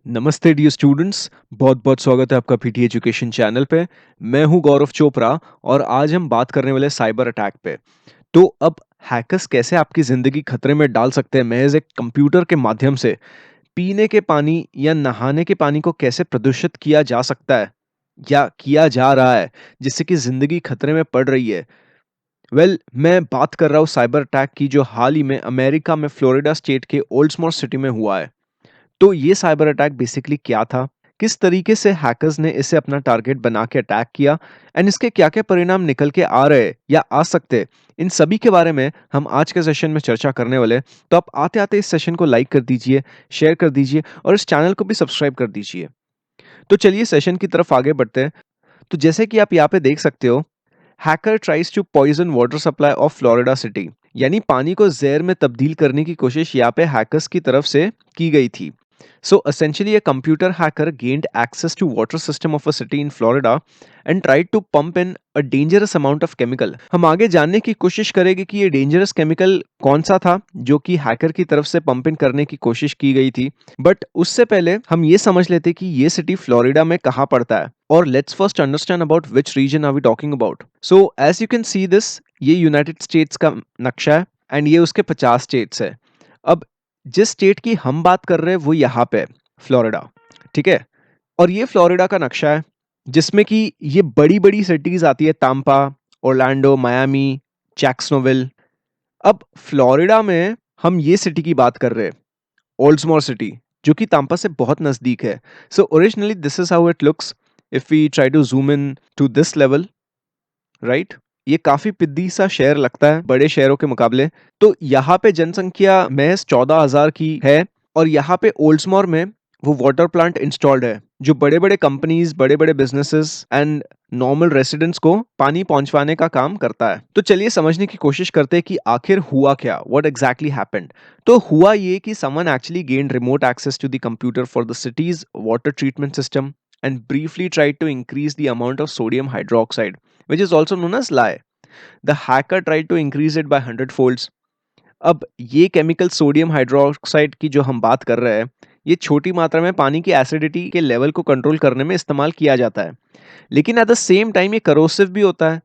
नमस्ते dear students. बहुत बहुत स्वागत है आपका पीटी एजुकेशन चैनल पे। मैं हूं गौरव चोपड़ा और आज हम बात करने वाले साइबर अटैक पे। तो अब हैकर्स कैसे आपकी ज़िंदगी खतरे में डाल सकते हैं महज एक कंप्यूटर के माध्यम से। पीने के पानी या नहाने के पानी को कैसे प्रदूषित किया जा सकता है या किया जा रहा है जिससे कि ज़िंदगी खतरे में पड़ रही है। मैं बात कर रहा हूँ साइबर अटैक की जो हाल ही में अमेरिका में फ्लोरिडा स्टेट के ओल्ड्समोर सिटी में हुआ है। तो ये साइबर अटैक बेसिकली क्या था? किस तरीके से हैकर्स ने इसे अपना टारगेट बना के अटैक किया एंड इसके क्या-क्या परिणाम निकल के आ रहे हैं या आ सकते हैं? इन सभी के बारे में हम आज के सेशन में चर्चा करने वाले हैं। तो आप आते-आते इस सेशन को लाइक कर दीजिए, शेयर कर दीजिए और इस चैनल को भी सब्सक्राइब कर दीजिए। तो चलिए सेशन की तरफ आगे बढ़ते हैं। तो जैसे कि आप यहाँ पे देख सकते हो, hacker tries to poison water supply of Florida city, यानी पानी को जहर में तब्दील करने की कोशिश यहाँ पे हैकर्स की तरफ से की गई थी। So essentially, a computer hacker gained access to water system of a city in Florida and tried to pump in a dangerous amount of chemical. हम आगे जानने की कोशिश करेंगे कि ये डेंजरस केमिकल कौन सा था जो कि हैकर की तरफ से पंप इन करने की कोशिश की गई थी। बट उससे पहले हम ये समझ लेते कि ये सिटी फ्लोरिडा में कहाँ पड़ता है। और let's first understand about which region are we talking about. So as you can see this, ये यूनाइटेड स्टेट्स का नक्शा है एंड ये उसके 50 स्टेट्स है। अब जिस स्टेट की हम बात कर रहे हैं वो यहाँ पे फ्लोरिडा, ठीक है। और ये फ्लोरिडा का नक्शा है जिसमें कि ये बड़ी बड़ी सिटीज आती है, ताम्पा, ओरलैंडो, मायामी, जैक्सनविल। अब फ्लोरिडा में हम ये सिटी की बात कर रहे हैं, ओल्ड्समोर सिटी, जो कि ताम्पा से बहुत नजदीक है। So originally this is how it looks if we try to zoom in to this level, right. ये काफी पिद्दी सा शहर लगता है बड़े शहरों के मुकाबले। तो यहाँ पे जनसंख्या महज 14,000 की है और यहाँ पे ओल्ड्समोर में वो वाटर प्लांट इंस्टॉल्ड है जो बड़े बड़े कंपनीज, बड़े बड़े बिजनेसेस एंड नॉर्मल रेसिडेंट्स को पानी पहुंचवाने का काम करता है। तो चलिए समझने की कोशिश करते हैं कि आखिर हुआ क्या, व्हाट एग्जैक्टली हैपेंड। तो हुआ ये कि someone actually gained remote access to the computer for the city's water treatment system and briefly tried to increase the amount of sodium hydroxide, which is also known as lye. The hacker tried to increase it by 100 folds. अब ये chemical sodium hydroxide की जो हम बात कर रहे हैं, ये छोटी मात्रा में पानी की एसिडिटी के लेवल को कंट्रोल करने में इस्तेमाल किया जाता है, लेकिन एट द सेम टाइम ये करोसिव भी होता है,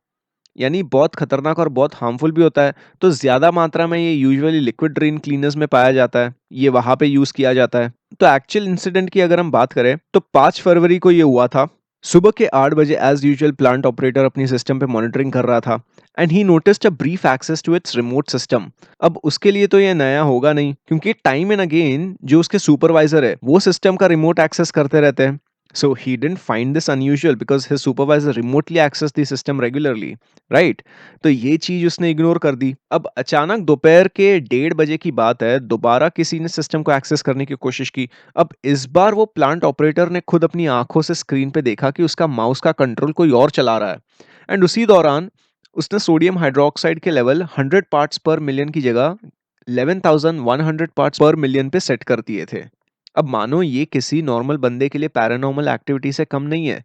यानी बहुत खतरनाक और बहुत हार्मफुल भी होता है। तो ज्यादा मात्रा में ये यूजुअली लिक्विड ड्रेन क्लीनर्स में पाया जाता है, ये वहां पे यूज किया जाता है। तो एक्चुअल इंसिडेंट की अगर हम बात करें तो 5 फरवरी को ये हुआ था। सुबह के 8 बजे एज यूजुअल प्लांट ऑपरेटर अपनी सिस्टम पे मॉनिटरिंग कर रहा था and he noticed a brief access to its remote system. अब उसके लिए तो ये नया होगा नहीं, क्योंकि टाइम एंड अगेन जो उसके सुपरवाइजर है वो सिस्टम का रिमोट एक्सेस करते रहते हैं। So he didn't find this unusual because his supervisor remotely accessed the system regularly, right? तो ये चीज उसने इग्नोर कर दी। अब अचानक दोपहर के 1:30 बजे की बात है, दोबारा किसी ने सिस्टम को एक्सेस करने की कोशिश की। अब इस बार वो प्लांट ऑपरेटर ने खुद अपनी आंखों से स्क्रीन पे देखा कि उसका माउस का कंट्रोल कोई और चला रहा है एंड उसी दौरान उसने सोडियम हाइड्रोक्साइड के लेवल 100 पार्ट्स पर मिलियन की जगह 11,100 पार्ट्स पर मिलियन पे सेट कर दिए थे। अब मानो ये किसी नॉर्मल बंदे के लिए पैरानॉर्मल एक्टिविटी से कम नहीं है,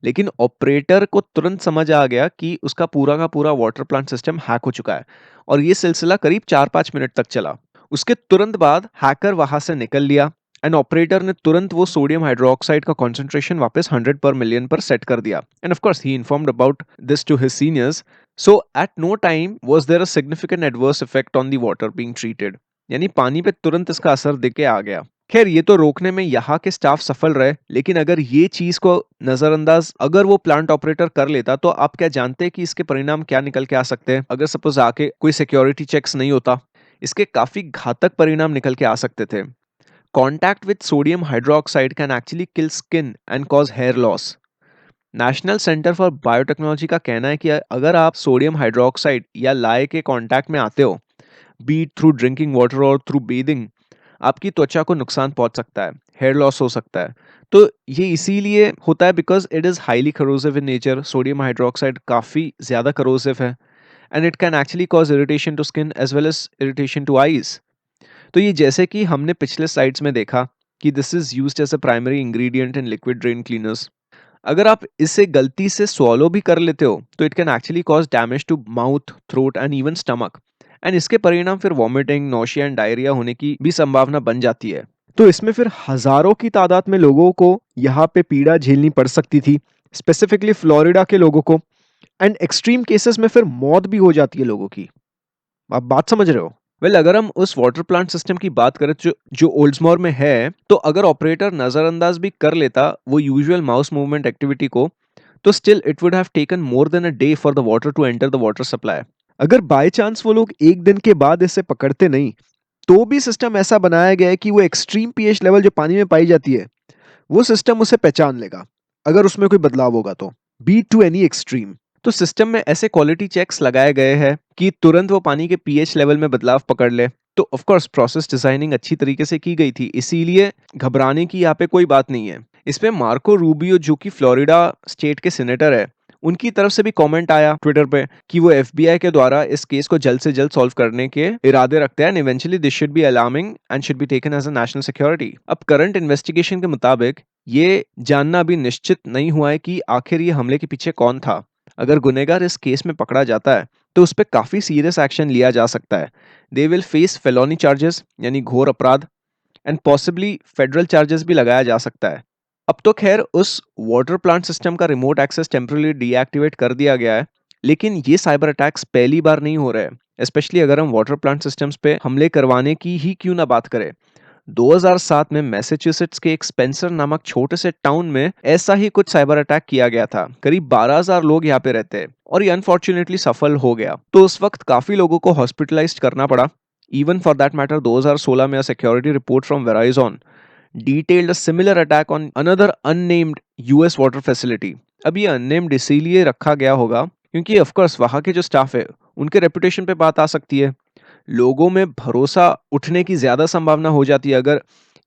लेकिन ऑपरेटर को तुरंत समझ आ गया कि उसका पूरा का पूरा वाटर प्लांट सिस्टम हैक हो चुका है और ये सिलसिला करीब 4-5 मिनट तक चला। उसके तुरंत बाद हैकर वहां से निकल लिया एंड ऑपरेटर ने तुरंत वो सोडियम हाइड्रोक्साइड का कॉन्सेंट्रेशन वापस 100 पर मिलियन पर सेट कर दिया and of course he informed about this to his seniors. So at no time was there a significant adverse effect on the water being treated, यानी पानी पे तुरंत इसका असर दिखे आ गया। खैर ये तो रोकने में यहाँ के स्टाफ सफल रहे, लेकिन अगर ये चीज को नजरअंदाज अगर वो प्लांट ऑपरेटर कर लेता तो आप क्या जानते हैं कि इसके परिणाम क्या निकल के आ सकते हैं? अगर सपोज आके कोई सिक्योरिटी चेक्स नहीं होता, इसके काफी घातक परिणाम निकल के आ सकते थे। Contact with sodium hydroxide can actually kill skin and cause hair loss. National center for biotechnology का कहना है कि अगर आप सोडियम हाइड्रोक्साइड या लाए के कांटेक्ट में आते हो, बी थ्रू ड्रिंकिंग वाटर और थ्रू बेदिंग, आपकी त्वचा को नुकसान पहुंच सकता है, हेयर लॉस हो सकता है। तो ये इसीलिए होता है because it is highly corrosive in nature. Sodium hydroxide काफी ज्यादा करोसिव है and it can actually cause irritation to skin as well as irritation to eyes. तो ये जैसे कि हमने पिछले स्लाइड्स में देखा कि this is used as a primary ingredient in liquid drain cleaners. अगर आप इसे गलती से स्वॉलो भी कर लेते हो तो it can actually cause damage to mouth, throat and even stomach एंड इसके परिणाम फिर वॉमिटिंग, नोशिया एंड डायरिया होने की भी संभावना बन जाती है। तो इसमें फिर हजारों की तादाद में लोगों को यहाँ पे पीड़ा झेलनी पड़ सकती थी, स्पेसिफिकली फ्लोरिडा के लोगों को। एंड एक्सट्रीम केसेस में फिर मौत भी हो जाती है लोगों की। आप बात समझ रहे हो? वेल अगर हम उस वाटर प्लांट सिस्टम की बात करें जो जो ओल्ड्समोर में है, तो अगर ऑपरेटर नजरअंदाज भी कर लेता वो यूजुअल माउस मूवमेंट एक्टिविटी को, तो still it would have taken more than a day for the water to enter the water supply. अगर बाय चांस वो लोग एक दिन के बाद इसे पकड़ते नहीं, तो भी सिस्टम ऐसा बनाया गया है कि वो एक्सट्रीम पीएच लेवल जो पानी में पाई जाती है, वो सिस्टम उसे पहचान लेगा अगर उसमें कोई बदलाव होगा तो, बी टू एनी एक्सट्रीम। तो सिस्टम में ऐसे क्वालिटी चेक्स लगाए गए हैं कि तुरंत वो पानी के पीएच लेवल में बदलाव पकड़ ले। तो ऑफ कोर्स प्रोसेस डिजाइनिंग अच्छी तरीके से की गई थी, इसीलिए घबराने की यहाँ पे कोई बात नहीं है। इसमें मार्को रूबियो जो कि फ्लोरिडा स्टेट के सीनेटर है, उनकी तरफ से भी कमेंट आया ट्विटर पे कि वो एफबीआई के द्वारा इस केस को जल्द से जल्द सॉल्व करने के इरादे रखते हैं and eventually this should be alarming and should be taken as a national security. अब करंट इन्वेस्टिगेशन के मुताबिक ये जानना अभी निश्चित नहीं हुआ है कि आखिर ये हमले के पीछे कौन था। अगर गुनहगार इस केस में पकड़ा जाता है तो उस पर काफी सीरियस एक्शन लिया जा सकता है। They will face felony charges यानी घोर अपराध, एंड पॉसिबली फेडरल चार्जेस भी लगाया जा सकता है। अब तो खैर उस वाटर प्लांट सिस्टम का रिमोट एक्सेस टेम्पररी डीएक्टिवेट कर दिया गया है, लेकिन ये साइबर अटैक्स पहली बार नहीं हो रहे हैं। स्पेशली अगर हम वाटर प्लांट सिस्टम्स पे हमले करवाने की ही क्यों ना बात करें, 2007 में मैसेच्यूसेट्स के एक स्पेंसर नामक छोटे से टाउन में ऐसा ही कुछ साइबर अटैक किया गया था। करीब 12,000 लोग यहाँ पे रहते हैं और ये अनफॉर्चुनेटली सफल हो गया। तो उस वक्त काफी लोगों को हॉस्पिटलाइज्ड करना पड़ा। इवन फॉर दैट मैटर 2016 में security report from वेराइजॉन detailed a similar attack on another unnamed US water facility। अब ये unnamed इसीलिए रखा गया होगा क्योंकि ऑफ कोर्स वहां के जो स्टाफ है उनके रेपुटेशन पे बात आ सकती है। लोगों में भरोसा उठने की ज्यादा संभावना हो जाती है अगर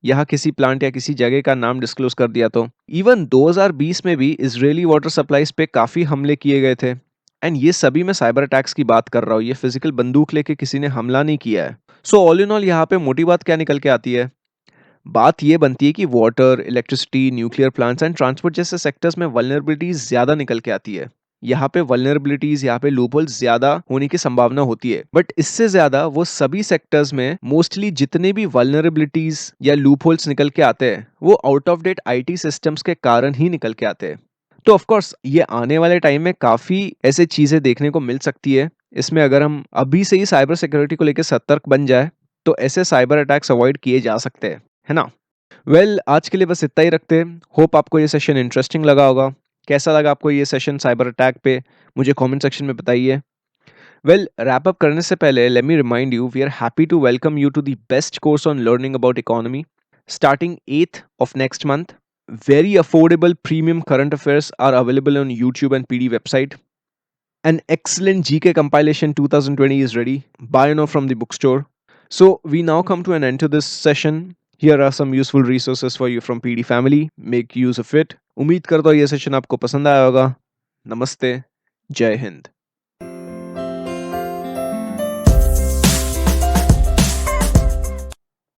यहाँ किसी प्लांट या किसी जगह का नाम डिस्क्लोज कर दिया तो। इवन 2020 में भी इजरायली वाटर सप्लाईज पे काफी हमले किए गए थे। एंड ये सभी मैं साइबर अटैक्स की बात कर रहा हूँ, ये फिजिकल बंदूक लेके किसी ने हमला नहीं किया है। सो ऑल इन ऑल यहाँ पे मोटी बात क्या निकल के आती है? बात ये बनती है कि water, electricity, nuclear plants and transport जैसे सेक्टर्स में वल्नरेबिलिटीज ज्यादा निकल के आती है। यहाँ पे वल्नरेबिलिटीज, यहाँ पे लूपहोल्स ज्यादा होने की संभावना होती है, बट इससे ज्यादा वो सभी सेक्टर्स में मोस्टली जितने भी वल्नरेबिलिटीज या लूपहोल्स निकल के आते हैं वो out of date IT systems के कारण ही निकल के आते हैं। तो ऑफ कोर्स ये आने वाले टाइम में काफी ऐसे चीजें देखने को मिल सकती है। इसमें अगर हम अभी से ही साइबर सिक्योरिटी को लेकर सतर्क बन जाए तो ऐसे साइबर अटैक्स अवॉइड किए जा सकते हैं, है ना? आज के लिए बस इतना ही रखते हैं। होप आपको ये सेशन इंटरेस्टिंग लगा होगा। कैसा लगा आपको ये सेशन साइबर अटैक पे, मुझे कमेंट सेक्शन में बताइए। रैप अप करने से पहले let me remind you we are happy to welcome you to the best course on learning about economy starting 8th of next month. Very affordable premium current affairs are available on YouTube and PD website. An excellent GK compilation 2020 is ready. Buy now from the bookstore. So we now come to an end to this session. Here are some useful resources for you from PD family. Make use of it. उम्मीद करता हूँ ये session आपको पसंद आया होगा। नमस्ते, जय हिंद।